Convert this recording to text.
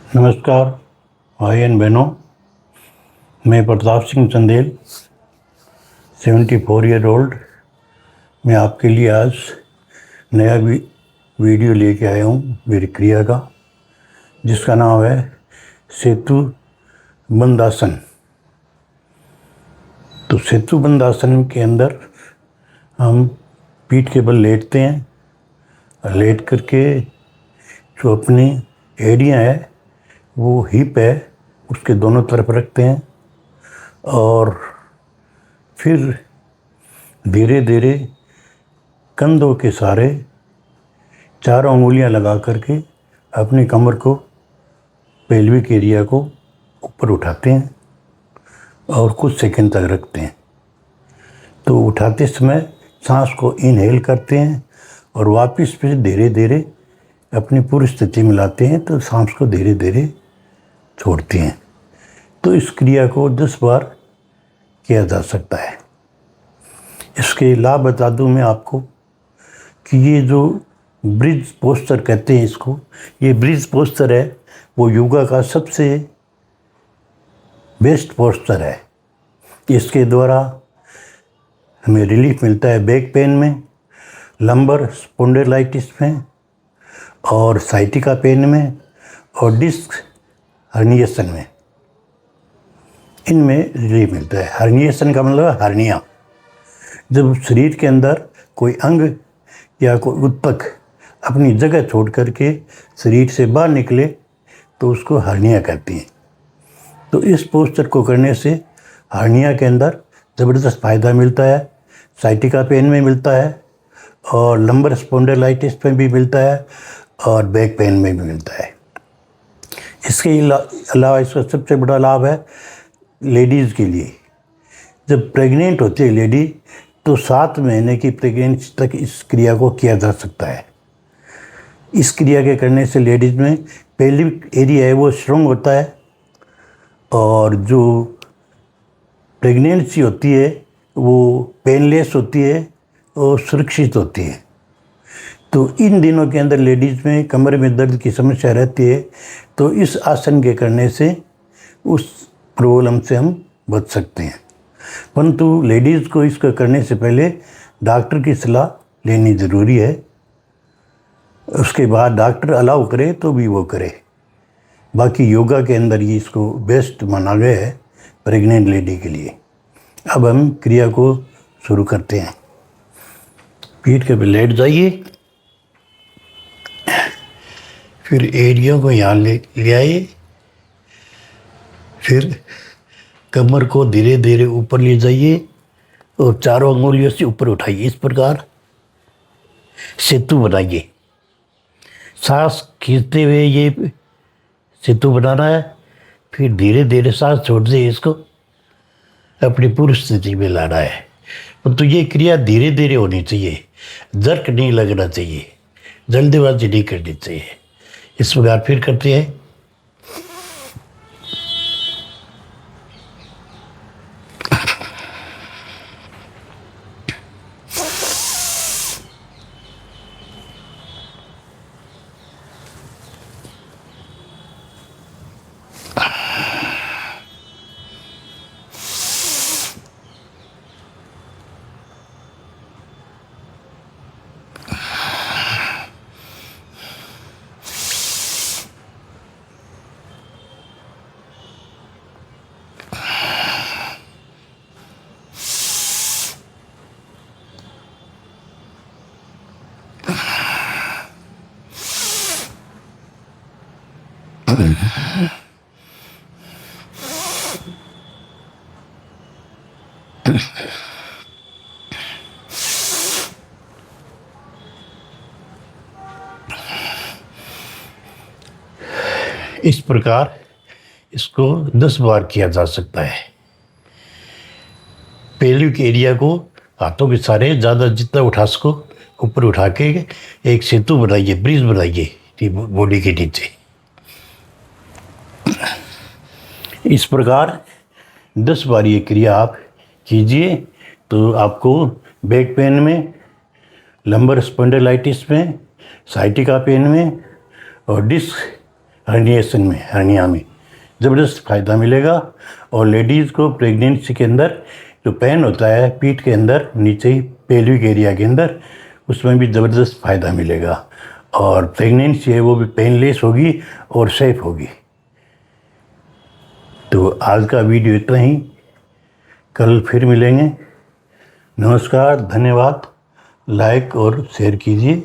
नमस्कार भाई एंड बहनों, मैं प्रताप सिंह चंदेल 74 ईयर ओल्ड। मैं आपके लिए आज नया वीडियो लेके आया हूँ मेरी क्रिया का, जिसका नाम है सेतु बंद आसन। तो सेतु बंद आसन के अंदर हम पीठ के बल लेटते हैं और लेट करके जो अपनी एड़ियाँ है वो हिप है उसके दोनों तरफ रखते हैं और फिर धीरे धीरे कंधों के सहारे चारों उंगलियां लगा करके अपनी कमर को, पेल्विक एरिया को ऊपर उठाते हैं और कुछ सेकंड तक रखते हैं। तो उठाते समय सांस को इनहेल करते हैं और वापस फिर धीरे धीरे अपनी पूरी स्थिति में लाते हैं, तो सांस को धीरे धीरे छोड़ते हैं। तो इस क्रिया को 10 बार किया जा सकता है। इसके लाभ बता दूं मैं आपको कि ये जो ब्रिज पोस्चर कहते हैं इसको, ये ब्रिज पोस्चर है वो योगा का सबसे बेस्ट पोस्चर है। इसके द्वारा हमें रिलीफ मिलता है बैक पेन में, लंबर स्पॉन्डिलाइटिस में और साइटिका पेन में और डिस्क हर्निएशन में, इनमें रिलीफ मिलता है। हर्निएशन का मतलब हर्निया। जब शरीर के अंदर कोई अंग या कोई उत्तक अपनी जगह छोड़ करके शरीर से बाहर निकले तो उसको हर्निया कहते हैं। तो इस पोस्चर को करने से हर्निया के अंदर ज़बरदस्त फ़ायदा मिलता है, साइटिका पेन में मिलता है और लंबर स्पॉन्डिलाइटिस में भी मिलता है और बैक पेन में भी मिलता है। इसके अलावा इसका सबसे बड़ा लाभ है लेडीज़ के लिए। जब प्रेग्नेंट होती है लेडी तो 7 महीने की प्रेगनेंसी तक इस क्रिया को किया जा सकता है। इस क्रिया के करने से लेडीज़ में पेल्विक एरिया है वो स्ट्रॉन्ग होता है और जो प्रेगनेंसी होती है वो पेनलेस होती है और सुरक्षित होती है। तो इन दिनों के अंदर लेडीज़ में कमर में दर्द की समस्या रहती है, तो इस आसन के करने से उस प्रॉब्लम से हम बच सकते हैं। परंतु लेडीज़ को इसको करने से पहले डॉक्टर की सलाह लेनी ज़रूरी है। उसके बाद डॉक्टर अलाउ करे तो भी वो करे। बाकी योगा के अंदर ये इसको बेस्ट माना गया है प्रेग्नेंट लेडी के लिए। अब हम क्रिया को शुरू करते हैं। पीठ के बल लेट जाइए, फिर एड़ियों को यहाँ ले आइए, फिर कमर को धीरे धीरे ऊपर ले जाइए और चारों अंगुलियों से ऊपर उठाइए। इस प्रकार सेतु बनाइए। सांस खींचते हुए ये सेतु बनाना है, फिर धीरे धीरे सांस छोड़ दे, इसको अपनी पूरी स्थिति में लाना है। तो ये क्रिया धीरे धीरे होनी चाहिए, जर्क नहीं लगना चाहिए, जल्दबाजी नहीं करनी चाहिए। इस प्रकार फिर करते हैं। इस प्रकार इसको 10 बार किया जा सकता है। पेल्विक एरिया को हाथों के सहारे ज़्यादा जितना उठा सको ऊपर उठा के एक सेतु बनाइए, ब्रिज बनाइए बॉडी के नीचे। इस प्रकार 10 बार ये क्रिया आप कीजिए तो आपको बैक पेन में, लंबर स्पॉन्डिलाइटिस में, साइटिका पेन में और डिस्क हर्निएशन में, हर्निया में ज़बरदस्त फ़ायदा मिलेगा। और लेडीज़ को प्रेगनेंसी के अंदर जो पेन होता है पीठ के अंदर नीचे ही पेल्विक एरिया के अंदर, उसमें भी ज़बरदस्त फ़ायदा मिलेगा। और प्रेगनेंसी है वो भी पेनलेस होगी और सेफ होगी। तो आज का वीडियो इतना ही, कल फिर मिलेंगे। नमस्कार, धन्यवाद। लाइक और शेयर कीजिए।